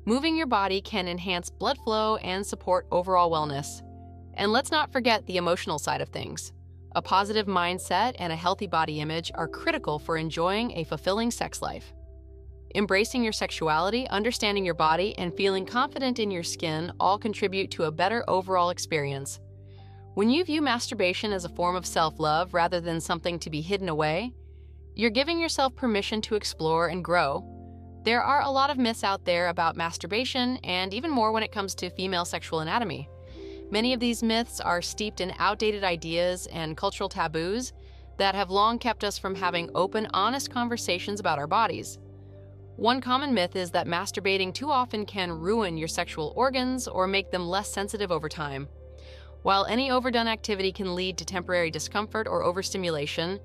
moving your body can enhance blood flow and support overall wellness. And let's not forget the emotional side of things. A positive mindset and a healthy body image are critical for enjoying a fulfilling sex life. Embracing your sexuality, understanding your body, and feeling confident in your skin all contribute to a better overall experience. When you view masturbation as a form of self-love rather than something to be hidden away, you're giving yourself permission to explore and grow. There are a lot of myths out there about masturbation, and even more when it comes to female sexual anatomy. Many of these myths are steeped in outdated ideas and cultural taboos that have long kept us from having open, honest conversations about our bodies. One common myth is that masturbating too often can ruin your sexual organs or make them less sensitive over time. While any overdone activity can lead to temporary discomfort or overstimulation,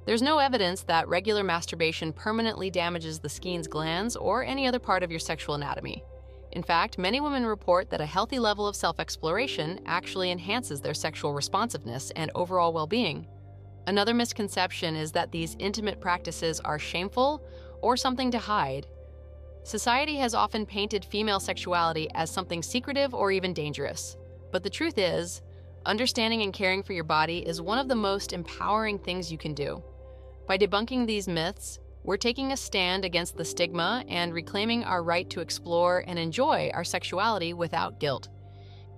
there's no evidence that regular masturbation permanently damages the Skene's glands or any other part of your sexual anatomy. In fact, many women report that a healthy level of self-exploration actually enhances their sexual responsiveness and overall well-being. Another misconception is that these intimate practices are shameful or something to hide. Society has often painted female sexuality as something secretive or even dangerous. But the truth is, understanding and caring for your body is one of the most empowering things you can do. By debunking these myths, we're taking a stand against the stigma and reclaiming our right to explore and enjoy our sexuality without guilt.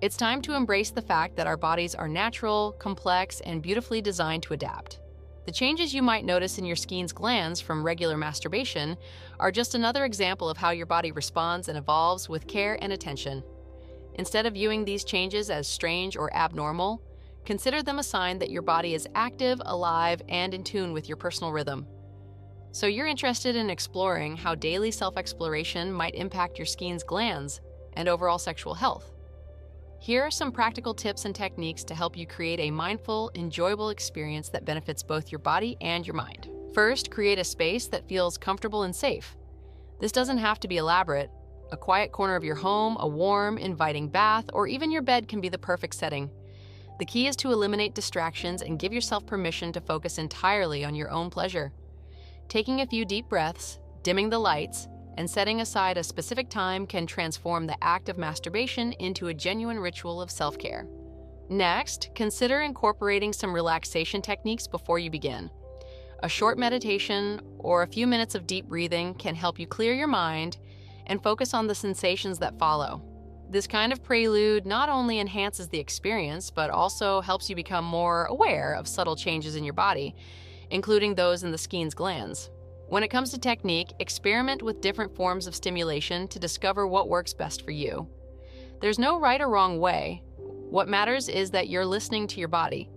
It's time to embrace the fact that our bodies are natural, complex, and beautifully designed to adapt. The changes you might notice in your Skene's glands from regular masturbation are just another example of how your body responds and evolves with care and attention. Instead of viewing these changes as strange or abnormal, consider them a sign that your body is active, alive, and in tune with your personal rhythm. So you're interested in exploring how daily self-exploration might impact your Skene's glands and overall sexual health. Here are some practical tips and techniques to help you create a mindful, enjoyable experience that benefits both your body and your mind. First, create a space that feels comfortable and safe. This doesn't have to be elaborate. A quiet corner of your home, a warm, inviting bath, or even your bed can be the perfect setting. The key is to eliminate distractions and give yourself permission to focus entirely on your own pleasure. Taking a few deep breaths, dimming the lights, and setting aside a specific time can transform the act of masturbation into a genuine ritual of self-care. Next, consider incorporating some relaxation techniques before you begin. A short meditation or a few minutes of deep breathing can help you clear your mind and focus on the sensations that follow. This kind of prelude not only enhances the experience, but also helps you become more aware of subtle changes in your body, including those in the Skene's glands. When it comes to technique, experiment with different forms of stimulation to discover what works best for you. There's no right or wrong way. What matters is that you're listening to your body.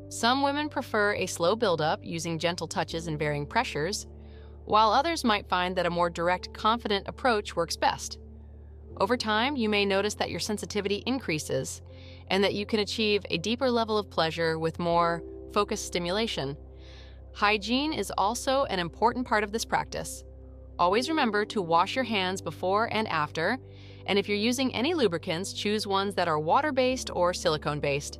Some women prefer a slow buildup using gentle touches and varying pressures, while others might find that a more direct, confident approach works best. Over time, you may notice that your sensitivity increases and that you can achieve a deeper level of pleasure with more focused stimulation. Hygiene is also an important part of this practice. Always remember to wash your hands before and after, and if you're using any lubricants, choose ones that are water-based or silicone-based.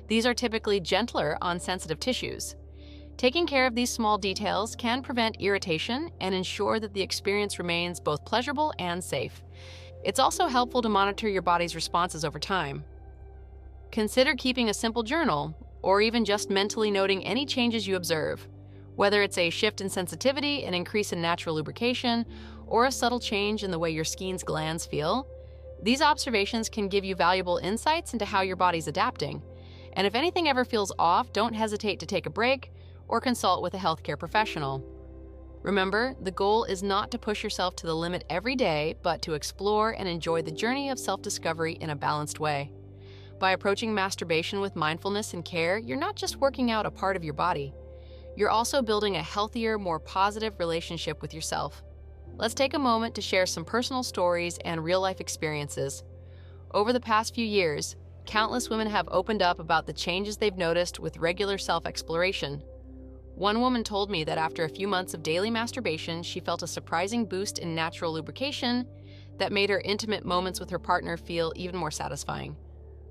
These are typically gentler on sensitive tissues. Taking care of these small details can prevent irritation and ensure that the experience remains both pleasurable and safe. It's also helpful to monitor your body's responses over time. Consider keeping a simple journal, or even just mentally noting any changes you observe. Whether it's a shift in sensitivity, an increase in natural lubrication, or a subtle change in the way your Skene's glands feel, these observations can give you valuable insights into how your body's adapting. And if anything ever feels off, don't hesitate to take a break or consult with a healthcare professional. Remember, the goal is not to push yourself to the limit every day, but to explore and enjoy the journey of self-discovery in a balanced way. By approaching masturbation with mindfulness and care, you're not just working out a part of your body. You're also building a healthier, more positive relationship with yourself. let's take a moment to share some personal stories and real-life experiences. Over the past few years, countless women have opened up about the changes they've noticed with regular self-exploration. One woman told me that after a few months of daily masturbation, she felt a surprising boost in natural lubrication that made her intimate moments with her partner feel even more satisfying.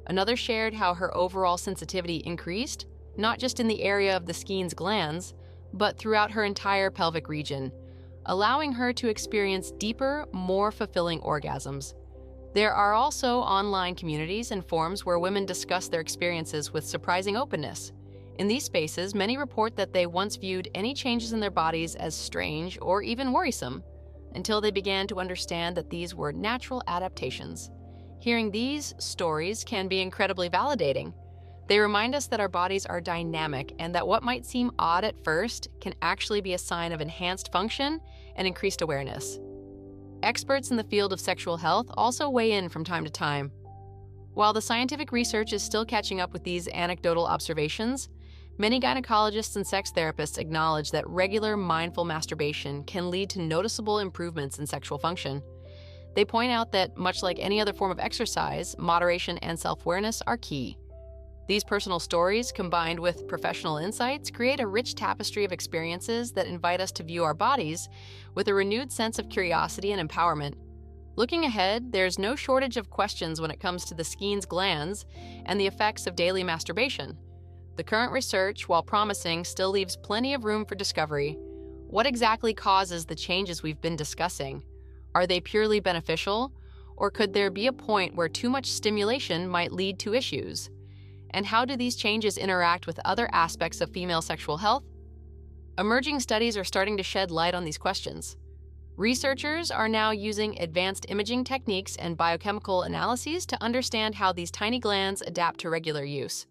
Another shared how her overall sensitivity increased, not just in the area of the Skene's glands, but throughout her entire pelvic region, allowing her to experience deeper, more fulfilling orgasms. There are also online communities and forums where women discuss their experiences with surprising openness. In these spaces, many report that they once viewed any changes in their bodies as strange or even worrisome, until they began to understand that these were natural adaptations. Hearing these stories can be incredibly validating. They remind us that our bodies are dynamic and that what might seem odd at first can actually be a sign of enhanced function and increased awareness. Experts in the field of sexual health also weigh in from time to time. While the scientific research is still catching up with these anecdotal observations, many gynecologists and sex therapists acknowledge that regular mindful masturbation can lead to noticeable improvements in sexual function. They point out that, much like any other form of exercise, moderation and self-awareness are key. These personal stories, combined with professional insights, create a rich tapestry of experiences that invite us to view our bodies with a renewed sense of curiosity and empowerment. Looking ahead, there's no shortage of questions when it comes to the Skene's glands and the effects of daily masturbation. The current research, while promising, still leaves plenty of room for discovery. What exactly causes the changes we've been discussing? Are they purely beneficial, or could there be a point where too much stimulation might lead to issues? And how do these changes interact with other aspects of female sexual health? Emerging studies are starting to shed light on these questions. Researchers are now using advanced imaging techniques and biochemical analyses to understand how these tiny glands adapt to regular use.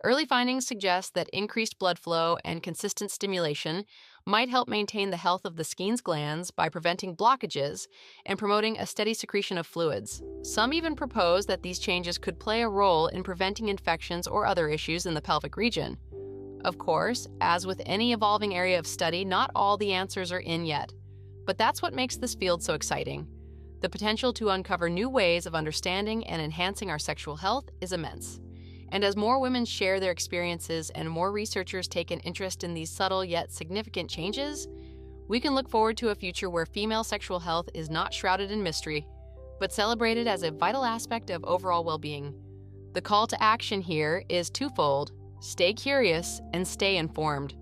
Early findings suggest that increased blood flow and consistent stimulation might help maintain the health of the Skene's glands by preventing blockages and promoting a steady secretion of fluids. Some even propose that these changes could play a role in preventing infections or other issues in the pelvic region. Of course, as with any evolving area of study, not all the answers are in yet. But that's what makes this field so exciting. The potential to uncover new ways of understanding and enhancing our sexual health is immense. And as more women share their experiences and more researchers take an interest in these subtle yet significant changes, we can look forward to a future where female sexual health is not shrouded in mystery, but celebrated as a vital aspect of overall well-being. The call to action here is twofold: stay curious and stay informed.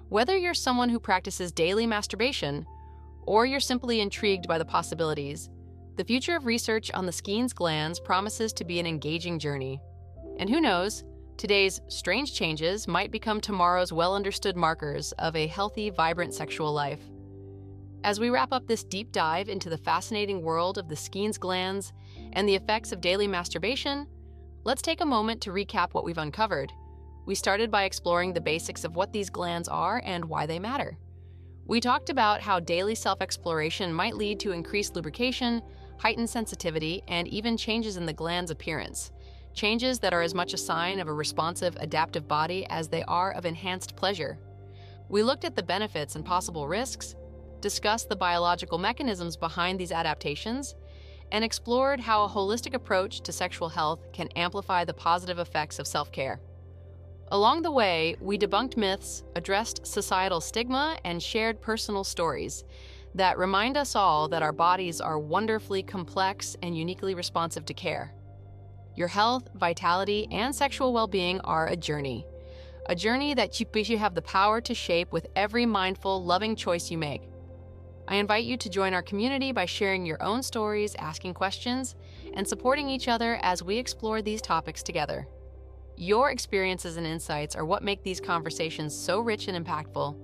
Whether you're someone who practices daily masturbation or you're simply intrigued by the possibilities, the future of research on the Skene's glands promises to be an engaging journey. And who knows, today's strange changes might become tomorrow's well-understood markers of a healthy, vibrant sexual life. As we wrap up this deep dive into the fascinating world of the Skene's glands and the effects of daily masturbation, let's take a moment to recap what we've uncovered. We started by exploring the basics of what these glands are and why they matter. We talked about how daily self-exploration might lead to increased lubrication, heightened sensitivity, and even changes in the gland's appearance. Changes that are as much a sign of a responsive, adaptive body as they are of enhanced pleasure. We looked at the benefits and possible risks, discussed the biological mechanisms behind these adaptations, and explored how a holistic approach to sexual health can amplify the positive effects of self-care. Along the way, we debunked myths, addressed societal stigma, and shared personal stories that remind us all that our bodies are wonderfully complex and uniquely responsive to care. Your health, vitality, and sexual well-being are a journey that you have the power to shape with every mindful, loving choice you make. I invite you to join our community by sharing your own stories, asking questions, and supporting each other as we explore these topics together. Your experiences and insights are what make these conversations so rich and impactful.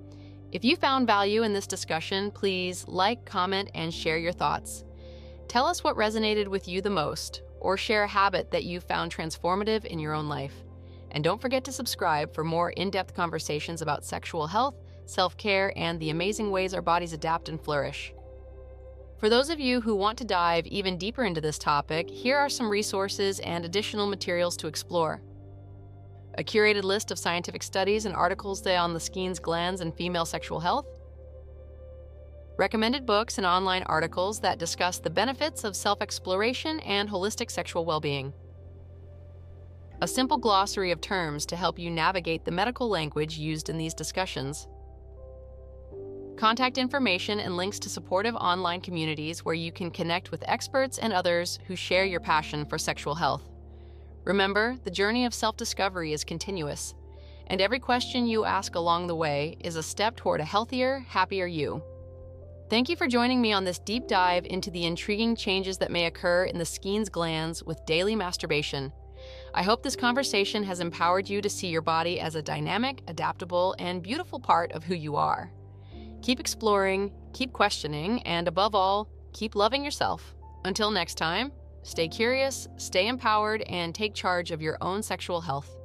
If you found value in this discussion, please like, comment, and share your thoughts. Tell us what resonated with you the most, or share a habit that you found transformative in your own life. And don't forget to subscribe for more in-depth conversations about sexual health, self-care, and the amazing ways our bodies adapt and flourish. For those of you who want to dive even deeper into this topic, here are some resources and additional materials to explore. A curated list of scientific studies and articles on the Skene's glands and female sexual health, recommended books and online articles that discuss the benefits of self-exploration and holistic sexual well-being, a simple glossary of terms to help you navigate the medical language used in these discussions, contact information and links to supportive online communities where you can connect with experts and others who share your passion for sexual health. Remember, the journey of self-discovery is continuous, and every question you ask along the way is a step toward a healthier, happier you. Thank you for joining me on this deep dive into the intriguing changes that may occur in the Skene's glands with daily masturbation. I hope this conversation has empowered you to see your body as a dynamic, adaptable, and beautiful part of who you are. Keep exploring, keep questioning, and above all, keep loving yourself. Until next time, stay curious, stay empowered, and take charge of your own sexual health.